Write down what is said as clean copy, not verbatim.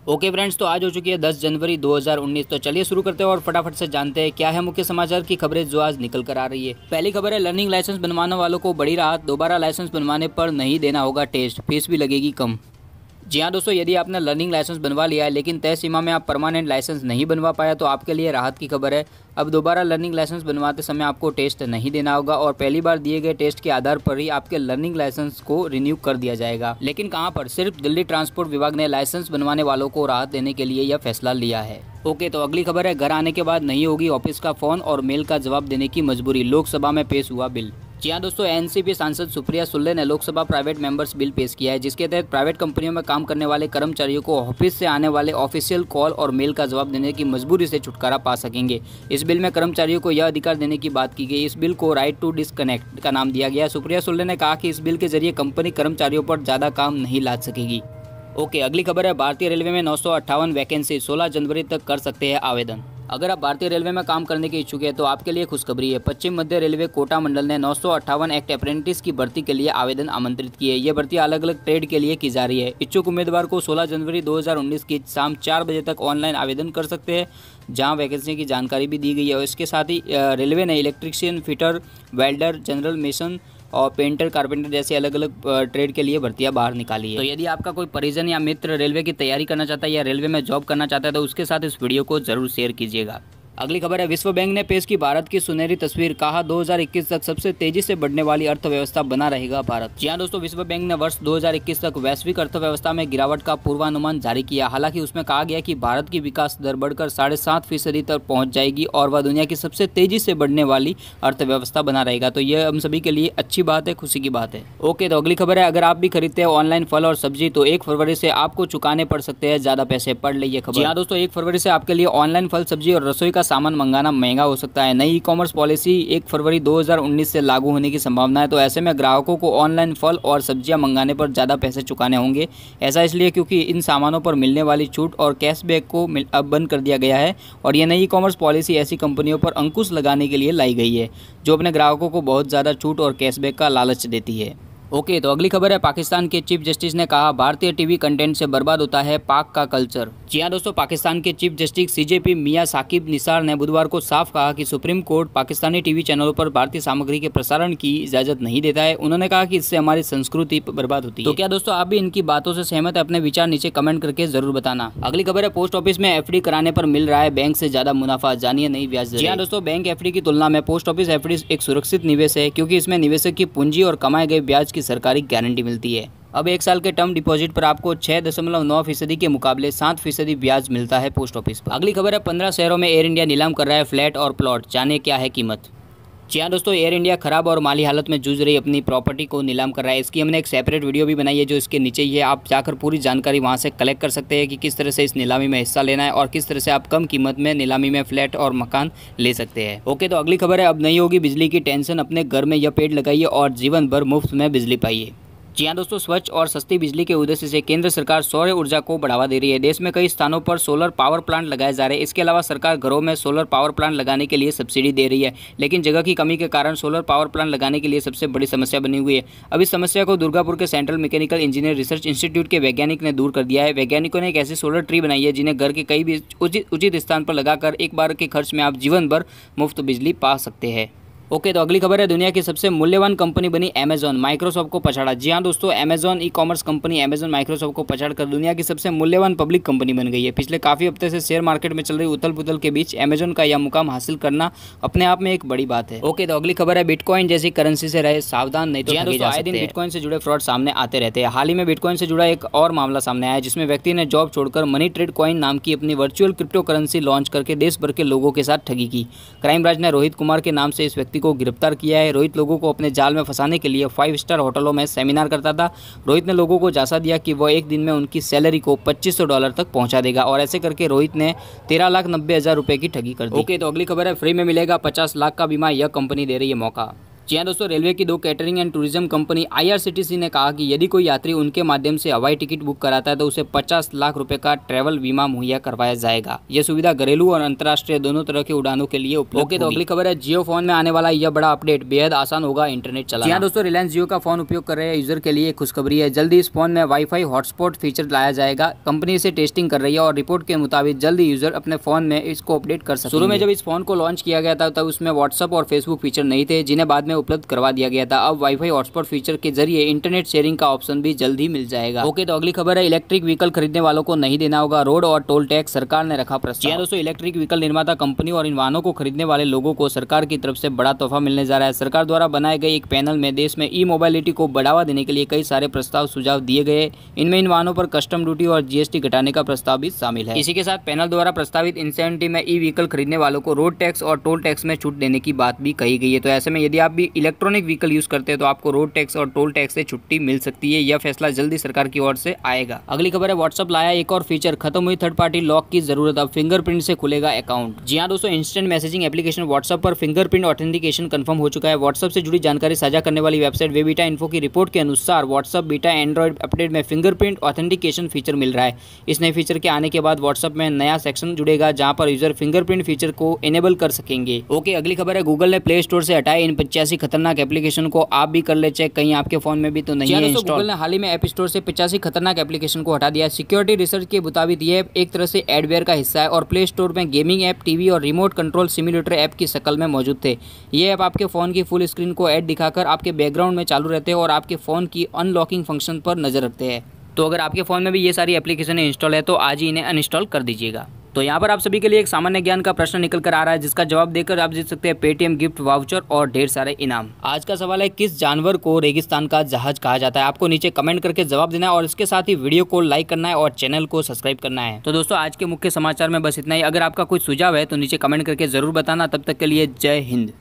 Okay friends, तो आज हो चुकी है 10 जनवरी 2019। तो चलिए शुरू करते हैं और फटाफट से जानते हैं क्या है मुख्य समाचार की खबरें जो आज निकल कर आ रही है। पहली खबर है, लर्निंग लाइसेंस बनवाने वालों को बड़ी राहत। दोबारा लाइसेंस बनवाने पर नहीं देना होगा टेस्ट, फीस भी लगेगी कम। जी हाँ दोस्तों, यदि आपने लर्निंग लाइसेंस बनवा लिया है लेकिन तय सीमा में आप परमानेंट लाइसेंस नहीं बनवा पाया तो आपके लिए राहत की खबर है। अब दोबारा लर्निंग लाइसेंस बनवाते समय आपको टेस्ट नहीं देना होगा और पहली बार दिए गए टेस्ट के आधार पर ही आपके लर्निंग लाइसेंस को रिन्यू कर दिया जाएगा। लेकिन कहाँ पर? सिर्फ दिल्ली ट्रांसपोर्ट विभाग ने लाइसेंस बनवाने वालों को राहत देने के लिए यह फैसला लिया है। ओके, तो अगली खबर है, घर आने के बाद नहीं होगी ऑफिस का फोन और मेल का जवाब देने की मजबूरी। लोकसभा में पेश हुआ बिल। जी हाँ दोस्तों, एनसीपी सांसद सुप्रिया सुले ने लोकसभा प्राइवेट मेंबर्स बिल पेश किया है, जिसके तहत प्राइवेट कंपनियों में काम करने वाले कर्मचारियों को ऑफिस से आने वाले ऑफिशियल कॉल और मेल का जवाब देने की मजबूरी से छुटकारा पा सकेंगे। इस बिल में कर्मचारियों को यह अधिकार देने की बात की गई। इस बिल को राइट टू डिस्कनेक्ट का नाम दिया गया। सुप्रिया सुले ने कहा कि इस बिल के जरिए कंपनी कर्मचारियों पर ज्यादा काम नहीं लाद सकेगी। ओके, अगली खबर है, भारतीय रेलवे में 958 वैकेंसी 16 जनवरी तक कर सकते हैं आवेदन। अगर आप भारतीय रेलवे में काम करने के इच्छुक है तो आपके लिए खुशखबरी है। पश्चिम मध्य रेलवे कोटा मंडल ने 958 एक्ट अप्रेंटिस की भर्ती के लिए आवेदन आमंत्रित किए। ये भर्ती अलग अलग ट्रेड के लिए की जा रही है। इच्छुक उम्मीदवार को 16 जनवरी 2019 की शाम 4 बजे तक ऑनलाइन आवेदन कर सकते हैं, जहां वैकेंसी की जानकारी भी दी गई है। और इसके साथ ही रेलवे ने electrician, fitter, welder, general mason और पेंटर, कारपेंटर जैसे अलग अलग ट्रेड के लिए भर्तियां बाहर निकाली है। तो यदि आपका कोई परिजन या मित्र रेलवे की तैयारी करना चाहता है या रेलवे में जॉब करना चाहता है तो उसके साथ इस वीडियो को जरूर शेयर कीजिएगा। अगली खबर है, विश्व बैंक ने पेश की भारत की सुनहरी तस्वीर। कहा 2021 तक सबसे तेजी से बढ़ने वाली अर्थव्यवस्था बना रहेगा भारत। जी हाँ दोस्तों, विश्व बैंक ने वर्ष 2021 तक वैश्विक अर्थव्यवस्था में गिरावट का पूर्वानुमान जारी किया। हालांकि उसमें कहा गया कि भारत की विकास दर बढ़कर 7.5% तक पहुंच जाएगी और वह दुनिया की सबसे तेजी से बढ़ने वाली अर्थव्यवस्था बना रहेगा। तो यह हम सभी के लिए अच्छी बात है, खुशी की बात है। ओके, तो अगली खबर है, अगर आप भी खरीदते हैं ऑनलाइन फल और सब्जी तो 1 फरवरी से आपको चुकाने पड़ सकते हैं ज्यादा पैसे। पढ़ लीजिए खबर। जी हाँ दोस्तों, 1 फरवरी से आपके लिए ऑनलाइन फल, सब्जी और रसोई का सामान मंगाना महंगा हो सकता है। नई ई कॉमर्स पॉलिसी 1 फरवरी 2019 से लागू होने की संभावना है। तो ऐसे में ग्राहकों को ऑनलाइन फल और सब्जियां मंगाने पर ज़्यादा पैसे चुकाने होंगे। ऐसा इसलिए क्योंकि इन सामानों पर मिलने वाली छूट और कैशबैक को अब बंद कर दिया गया है। और ये नई ई कॉमर्स पॉलिसी ऐसी कंपनियों पर अंकुश लगाने के लिए लाई गई है जो अपने ग्राहकों को बहुत ज़्यादा छूट और कैशबैक का लालच देती है। ओके, तो अगली खबर है, पाकिस्तान के चीफ जस्टिस ने कहा भारतीय टीवी कंटेंट से बर्बाद होता है पाक का कल्चर। जी हाँ दोस्तों, पाकिस्तान के चीफ जस्टिस सीजेपी मियां साकिब निसार ने बुधवार को साफ कहा कि सुप्रीम कोर्ट पाकिस्तानी टीवी चैनलों पर भारतीय सामग्री के प्रसारण की इजाजत नहीं देता है। उन्होंने कहा कि इससे हमारी संस्कृति बर्बाद होती है। तो क्या दोस्तों आप भी इनकी बातों से सहमत है? अपने विचार नीचे कमेंट करके जरूर बताना। अगली खबर है, पोस्ट ऑफिस में एफडी कराने पर मिल रहा है बैंक से ज्यादा मुनाफा, जानिए नई ब्याज दर। जी हाँ दोस्तों, बैंक एफडी की तुलना में पोस्ट ऑफिस एफडी एक सुरक्षित निवेश है क्योंकि इसमें निवेशक की पूंजी और कमाए गए ब्याज की सरकारी गारंटी मिलती है। अब 1 साल के टर्म डिपॉजिट पर आपको 6.9% के मुकाबले 7% ब्याज मिलता है पोस्ट ऑफिस पर। अगली खबर है, 15 शहरों में एयर इंडिया नीलाम कर रहा है फ्लैट और प्लॉट, जाने क्या है कीमत। जी हाँ दोस्तों, एयर इंडिया खराब और माली हालत में जूझ रही अपनी प्रॉपर्टी को नीलाम कर रहा है। इसकी हमने एक सेपरेट वीडियो भी बनाई है जो इसके नीचे ही है। आप जाकर पूरी जानकारी वहाँ से कलेक्ट कर सकते हैं कि किस तरह से इस नीलामी में हिस्सा लेना है और किस तरह से आप कम कीमत में नीलामी में फ्लैट और मकान ले सकते हैं। ओके, तो अगली खबर है, अब नहीं होगी बिजली की टेंशन। अपने घर में यह पेड़ लगाइए और जीवन भर मुफ्त में बिजली पाइए। जी हाँ दोस्तों, स्वच्छ और सस्ती बिजली के उद्देश्य से केंद्र सरकार सौर ऊर्जा को बढ़ावा दे रही है। देश में कई स्थानों पर सोलर पावर प्लांट लगाए जा रहे हैं। इसके अलावा सरकार घरों में सोलर पावर प्लांट लगाने के लिए सब्सिडी दे रही है, लेकिन जगह की कमी के कारण सोलर पावर प्लांट लगाने के लिए सबसे बड़ी समस्या बनी हुई है। अब इस समस्या को दुर्गापुर के central mechanical engineer research institute के वैज्ञानिक ने दूर कर दिया है। वैज्ञानिकों ने एक ऐसी सोलर ट्री बनाई है जिन्हें घर के कई भी उचित स्थान पर लगाकर एक बार के खर्च में आप जीवन भर मुफ्त बिजली पा सकते हैं। ओके, तो अगली खबर है, दुनिया की सबसे मूल्यवान कंपनी बनी अमेजॉन, माइक्रोसॉफ्ट को पछाड़ा। जी हाँ दोस्तों, Amazon e commerce company Amazon Microsoft को पछाड़कर दुनिया की सबसे मूल्यवान पब्लिक कंपनी बन गई है। पिछले काफ़ी हफ्ते से शेयर मार्केट में चल रही उथल पुथल के बीच अमेजॉन का यह मुकाम हासिल करना अपने आप में एक बड़ी बात है। ओके, तो अगली खबर है, बिटकॉइन जैसी करेंसी से रहे सावधान, नहीं तो ठगे जा सकते हैं। आए दिन बिटकॉइन से जुड़े फ्रॉड सामने आते रहते हैं। हाल ही में बिटकॉइन से जुड़ा एक और मामला सामने आया जिसमें व्यक्ति ने जॉब छोड़कर मनी ट्रेड कॉइन नाम की अपनी वर्चुअल क्रिप्टो करेंसी लॉन्च करके देश भर के लोगों के साथ ठगी की। क्राइम ब्रांच ने रोहित कुमार के नाम से इस व्यक्ति को गिरफ्तार किया है। रोहित लोगों को अपने जाल में फंसाने के लिए 5 स्टार होटलों में सेमिनार करता था। रोहित ने लोगों को झांसा दिया कि वह एक दिन में उनकी सैलरी को $2500 तक पहुंचा देगा और ऐसे करके रोहित ने 13,90,000 रुपए की ठगी कर दी। ओके, तो अगली खबर है, फ्री में मिलेगा 50 लाख का बीमा, यह कंपनी दे रही है मौका। जी हाँ दोस्तों, रेलवे की 2 catering and tourism company IRCTC ने कहा कि यदि कोई यात्री उनके माध्यम से हवाई टिकट बुक कराता है तो उसे 50 लाख रुपए का ट्रैवल बीमा मुहैया करवाया जाएगा। यह सुविधा घरेलू और अंतर्राष्ट्रीय दोनों तरह के उड़ानों के लिए उपलब्ध होगी। तो अगली खबर है, जियो फोन में आने वाला यह बड़ा अपडेट, बेहद आसान होगा इंटरनेट चलाना। जी हाँ दोस्तों, रिलायंस जियो का फोन उपयोग कर रहे यूजर के लिए खुशखबरी है। जल्दी इस फोन में वाईफाई हॉटस्पॉट फीचर लाया जाएगा। कंपनी इसे टेस्टिंग कर रही है और रिपोर्ट के मुताबिक जल्दी यूजर अपने फोन में इसको अपडेट कर सकते हैं। शुरू में जब इस फोन को लॉन्च किया गया था तब उसमें व्हाट्सएप और फेसबुक फीचर नहीं थे, जिन्हें बाद में उपलब्ध करवा दिया गया था। अब वाईफाई हॉटस्पॉट फीचर के जरिए इंटरनेट शेयरिंग का ऑप्शन भी जल्द ही मिल जाएगा। ओके, तो अगली खबर है, इलेक्ट्रिक व्हीकल खरीदने वालों को नहीं देना होगा रोड और टोल टैक्स, सरकार ने रखा प्रस्ताव। जी दोस्तों, इलेक्ट्रिक व्हीकल निर्माता कंपनी और इन वाहनों को खरीदने वाले लोगों को सरकार की तरफ से बड़ा तोहफा मिलने जा रहा है। सरकार द्वारा बनाए गए एक पैनल में देश में ई मोबिलिटी को बढ़ावा देने के लिए कई सारे प्रस्ताव सुझाव दिए गए। इनमें इन वाहनों पर कस्टम ड्यूटी और GST घटाने का प्रस्ताव भी शामिल है। इसी के साथ पैनल द्वारा प्रस्तावित इंसेंटिव में ई व्हीकल खरीदने वालों को रोड टैक्स और टोल टैक्स में छूट देने की बात भी कही गई है। तो ऐसे में यदि आप भी इलेक्ट्रॉनिक व्हीकल यूज करते हैं तो आपको रोड टैक्स और टोल टैक्स से छुट्टी मिल सकती है। यह फैसला जल्दी सरकार की ओर से आएगा। अगली खबर है, व्हाट्सएप लाया एक और फीचर, खत्म हुई थर्ड पार्टी लॉक की जरूरत, अब फिंगरप्रिंट से खुलेगा अकाउंट। जी हाँ दोस्तों, इंस्टेंट मैसेजिंग एप्लीकेशन व्हाट्सएप पर फिंगरप्रिंट ऑथेंटिकेशन कंफर्म हो चुका है। व्हाट्सएप से जुड़ी जानकारी साझा करने वाली वेबसाइट वेबीटा इन्फो की रिपोर्ट के अनुसार व्हाट्सएप बीटा एंड्रॉइड अपडेट में फिंगरप्रिंट ऑथेंटिकेशन फीचर मिल रहा है। इस नए फीचर के आने के बाद व्हाट्सएप में नया सेक्शन जुड़ेगा जहां पर यूजर फिंगरप्रिंट फीचर को इनेबल कर सकेंगे। ओके, अगली खबर है, गूगल ने प्ले स्टोर से हटाए इन 85 खतरनाक एप्लीकेशन को। आप भी कर ले चेक, कहीं आपके फोन में भी तो नहीं है इंस्टॉल। गूगल ने हाल ही में ऐप स्टोर से 85 खतरनाक एप्लीकेशन को हटा दिया। सिक्योरिटी रिसर्च के मुताबिक ये एक तरह से एडवेयर का हिस्सा है और प्ले स्टोर में गेमिंग ऐप, टीवी और रिमोट कंट्रोल सिम्युलेटर ऐप की शक्ल में मौजूद थे। ये ऐप आपके फोन की फुल स्क्रीन को ऐड दिखाकर आपके बैकग्राउंड में चालू रहते हैं और आपके फोन की अनलॉकिंग फंक्शन पर नजर रखते हैं। तो अगर आपके फोन में भी ये सारी एप्लीकेशन इंस्टॉल है तो आज ही इन्हें अनइंस्टॉल कर दीजिएगा। तो यहाँ पर आप सभी के लिए एक सामान्य ज्ञान का प्रश्न निकल कर आ रहा है, जिसका जवाब देकर आप जीत सकते हैं पेटीएम गिफ्ट वाउचर और ढेर सारे इनाम। आज का सवाल है, किस जानवर को रेगिस्तान का जहाज कहा जाता है? आपको नीचे कमेंट करके जवाब देना है और इसके साथ ही वीडियो को लाइक करना है और चैनल को सब्सक्राइब करना है। तो दोस्तों, आज के मुख्य समाचार में बस इतना ही। अगर आपका कोई सुझाव है तो नीचे कमेंट करके जरूर बताना। तब तक के लिए जय हिंद।